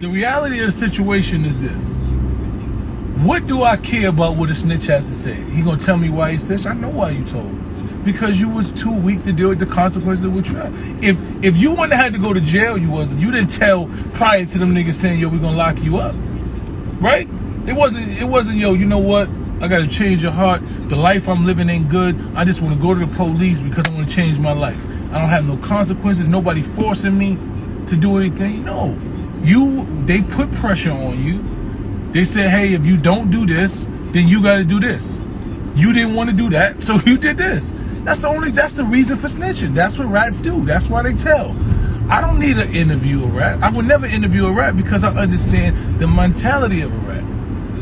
The reality of the situation is this. What do I care about what a snitch has to say? He gonna tell me why he snitched? I know why you told. Because you was too weak to deal with the consequences of what you had. If you wouldn't have had to go to jail, you didn't tell prior to them niggas saying, yo, we gonna lock you up. Right? It wasn't, yo, you know what? I gotta change your heart. The life I'm living ain't good. I just wanna go to the police because I wanna change my life. I don't have no consequences. Nobody forcing me to do anything. No. They put pressure on you. They said, hey, if you don't do this, then you gotta do this. You didn't want to do that, so you did this. That's the reason for snitching. That's what rats do. That's why they tell. I don't need to interview a rat. I would never interview a rat because I understand the mentality of a rat.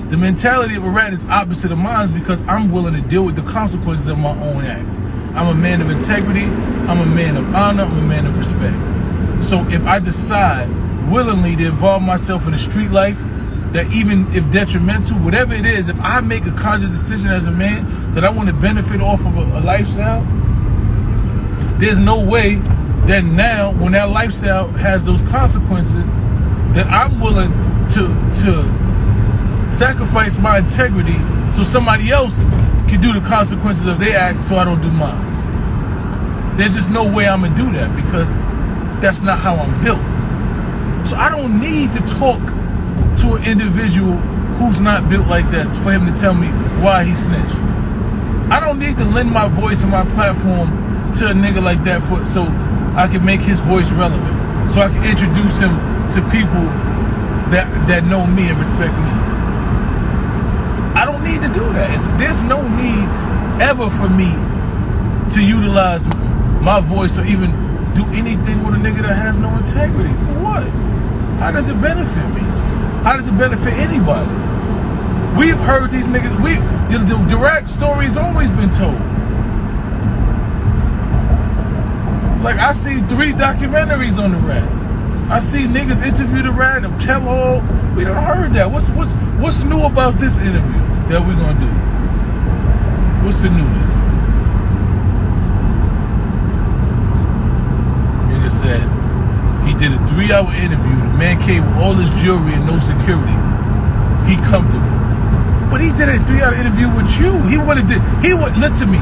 The mentality of a rat is opposite of mine because I'm willing to deal with the consequences of my own acts. I'm a man of integrity. I'm a man of honor. I'm a man of respect. So if I decide willingly to involve myself in a street life, that even if detrimental, whatever it is, if I make a conscious decision as a man that I want to benefit off of a lifestyle, there's no way that now, when that lifestyle has those consequences, that I'm willing to sacrifice my integrity so somebody else can do the consequences of their acts so I don't do mine. There's just no way I'm going to do that because that's not how I'm built. So I don't need to talk to an individual who's not built like that for him to tell me why he snitched. I don't need to lend my voice and my platform to a nigga like that so I can make his voice relevant. So I can introduce him to people that know me and respect me. I don't need to do that. There's no need ever for me to utilize my voice or even do anything with a nigga that has no integrity. For what? How does it benefit me? How does it benefit anybody? We've heard these niggas, the rat story's always been told. Like, I see 3 documentaries on the rat. I see niggas interview the rat and tell all. We done heard that. What's new about this interview that we're gonna do? What's the newness? Nigga said, he did a 3-hour interview. The man came with all his jewelry and no security. He comfortable. But he did a 3-hour interview with you. Listen to me.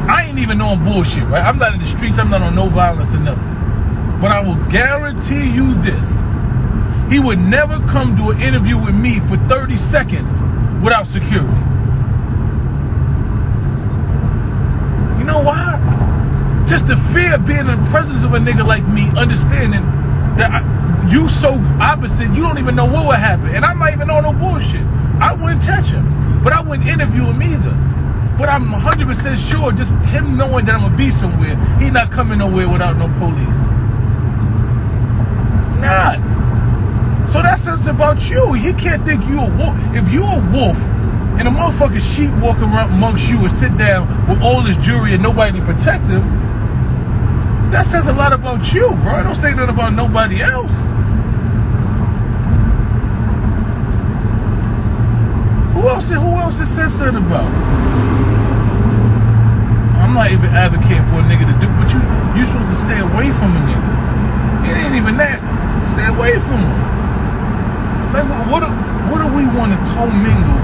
I ain't even on bullshit, right? I'm not in the streets. I'm not on no violence or nothing. But I will guarantee you this. He would never come to an interview with me for 30 seconds without security. You know why? Just the fear of being in the presence of a nigga like me, understanding that you so opposite, you don't even know what would happen. And I'm not even on no bullshit. I wouldn't touch him, but I wouldn't interview him either. But I'm 100% sure, just him knowing that I'm gonna be somewhere, he not coming nowhere without no police. It's not. So that says about you. He can't think you a wolf. If you a wolf and a motherfucking sheep walking around amongst you and sit down with all his jewelry and nobody to protect him, that says a lot about you, bro. It don't say nothing about nobody else. Who else it says something about? I'm not even advocating for a nigga to do, but you supposed to stay away from a nigga. It ain't even that. Stay away from him. Like, what do we want to commingle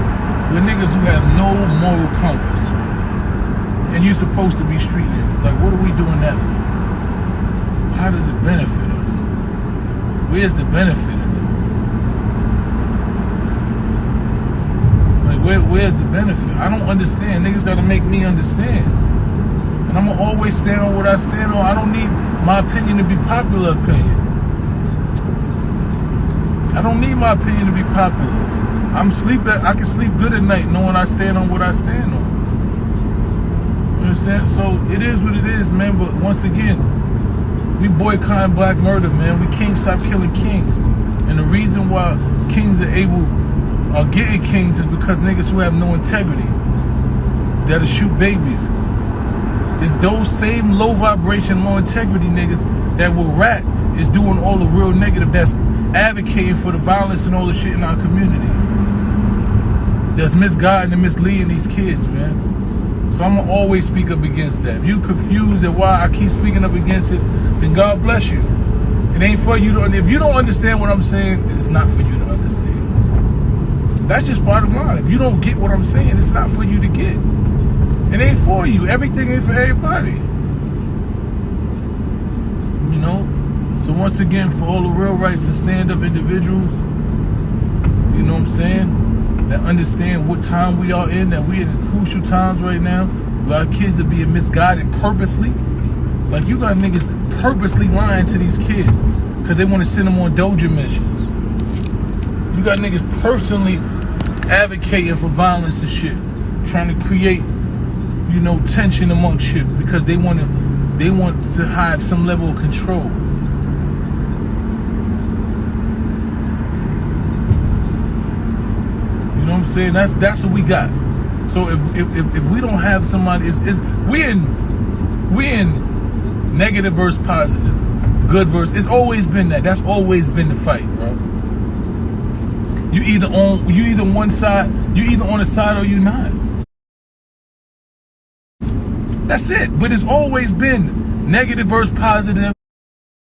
with niggas who have no moral compass? And you're supposed to be street niggas. Like, what are we doing that for? How does it benefit us? Where's the benefit of it? Like, where's the benefit? I don't understand. Niggas gotta make me understand. And I'm gonna always stand on what I stand on. I don't need my opinion to be popular opinion. I don't need my opinion to be popular. I can sleep good at night knowing I stand on what I stand on. You understand? So it is what it is, man. But once again, we boycotting black murder, man. We can't stop killing kings. And the reason why kings are getting kings is because niggas who have no integrity, that'll shoot babies. It's those same low vibration, low integrity niggas that will rat is doing all the real negative, that's advocating for the violence and all the shit in our communities. That's misguiding and misleading these kids, man. So I'm gonna always speak up against that. If you confused at why I keep speaking up against it, then God bless you. It ain't for you to, if you don't understand what I'm saying, it's not for you to understand. That's just bottom line. If you don't get what I'm saying, it's not for you to get. It ain't for you. Everything ain't for everybody. You know? So once again, for all the real rights and stand-up individuals, you know what I'm saying, that understand what time we are in, that we in crucial times right now, where our kids are being misguided purposely. Like, you got niggas purposely lying to these kids because they want to send them on doja missions. You got niggas personally advocating for violence and shit, trying to create, you know, tension amongst shit because they want to have some level of control. You know what I'm saying? That's what we got. So if we don't have somebody, we in negative versus positive, good versus. It's always been that. That's always been the fight, bro. You either on one side, you either on a side or you not. That's it. But it's always been negative versus positive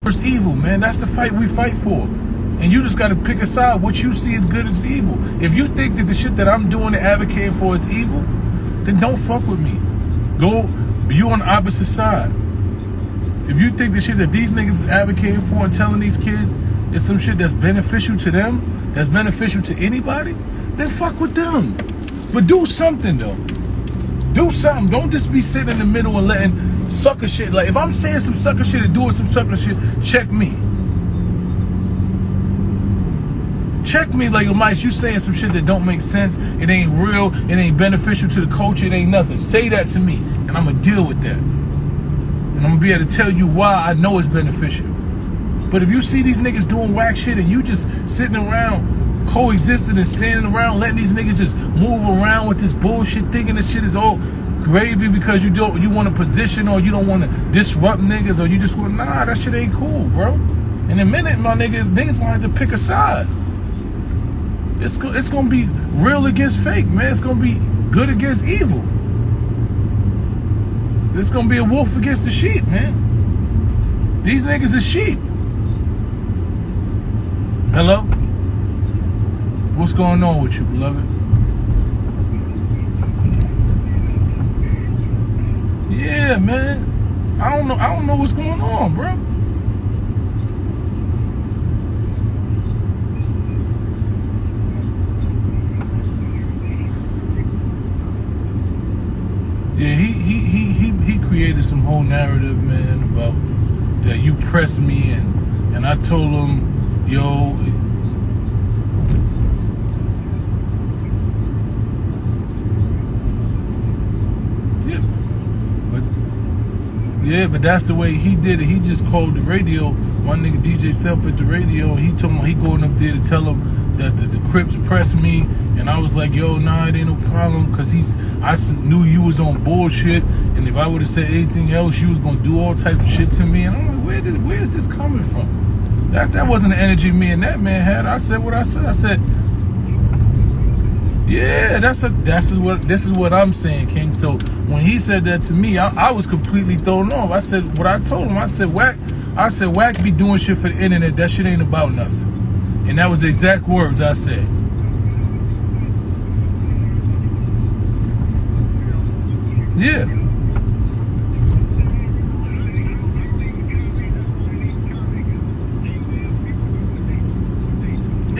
versus evil, man. That's the fight we fight for. And you just got to pick a side. What you see is good is evil. If you think that the shit that I'm doing and advocating for is evil, then don't fuck with me. Go, you on the opposite side. If you think the shit that these niggas is advocating for and telling these kids is some shit that's beneficial to them, that's beneficial to anybody, then fuck with them. But do something, though. Do something. Don't just be sitting in the middle and letting sucker shit. Like, if I'm saying some sucker shit and doing some sucker shit, check me. Check me like, Mice, you saying some shit that don't make sense. It ain't real. It ain't beneficial to the culture. It ain't nothing. Say that to me, and I'm going to deal with that. And I'm going to be able to tell you why I know it's beneficial. But if you see these niggas doing whack shit and you just sitting around coexisting and standing around letting these niggas just move around with this bullshit, thinking this shit is all gravy because you want a position or you don't want to disrupt niggas or you just want, nah, that shit ain't cool, bro. In a minute, my niggas going to have to pick a side. It's going to be real against fake, man. It's going to be good against evil. It's going to be a wolf against the sheep, man. These niggas are sheep. Hello? What's going on with you, beloved? Yeah, man. I don't know what's going on, bro. Yeah, he created some whole narrative, man, about that you pressed me and I told him, yo, but that's the way he did it. He just called the radio, one nigga DJ Self at the radio, and he told him he going up there to tell him that the Crips pressed me, and I was like, yo, nah, it ain't no problem, because I knew you was on bullshit, and if I would have said anything else, you was gonna do all types of shit to me, and I'm like, where's this coming from? That wasn't the energy me and that man had. I said what I said. I said, yeah, this is what I'm saying, King. So when he said that to me, I was completely thrown off. I said what I told him. I said Wack be doing shit for the internet. That shit ain't about nothing. And that was the exact words I said. Yeah.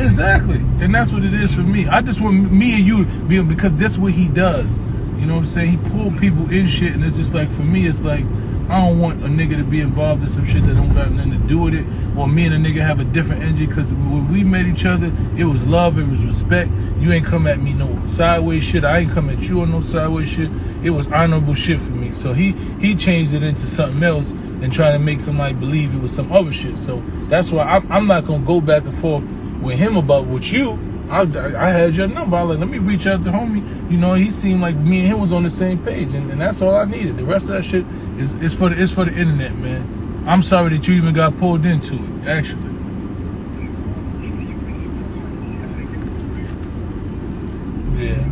Exactly. And that's what it is for me. I just want me and you being, because that's what he does. You know what I'm saying? He pull people in shit, and it's just like, for me, it's like, I don't want a nigga to be involved in some shit that don't got nothing to do with it, or me and a nigga have a different energy, because when we met each other, it was love, it was respect. You ain't come at me no sideways shit. I ain't come at you on no sideways shit. It was honorable shit for me. So he changed it into something else and trying to make somebody believe it was some other shit. So that's why I'm not going to go back and forth with him about what you. I had your number. I was like, let me reach out to homie. You know, he seemed like me and him was on the same page, and that's all I needed. The rest of that shit is for the internet, man. I'm sorry that you even got pulled into it, actually. Yeah.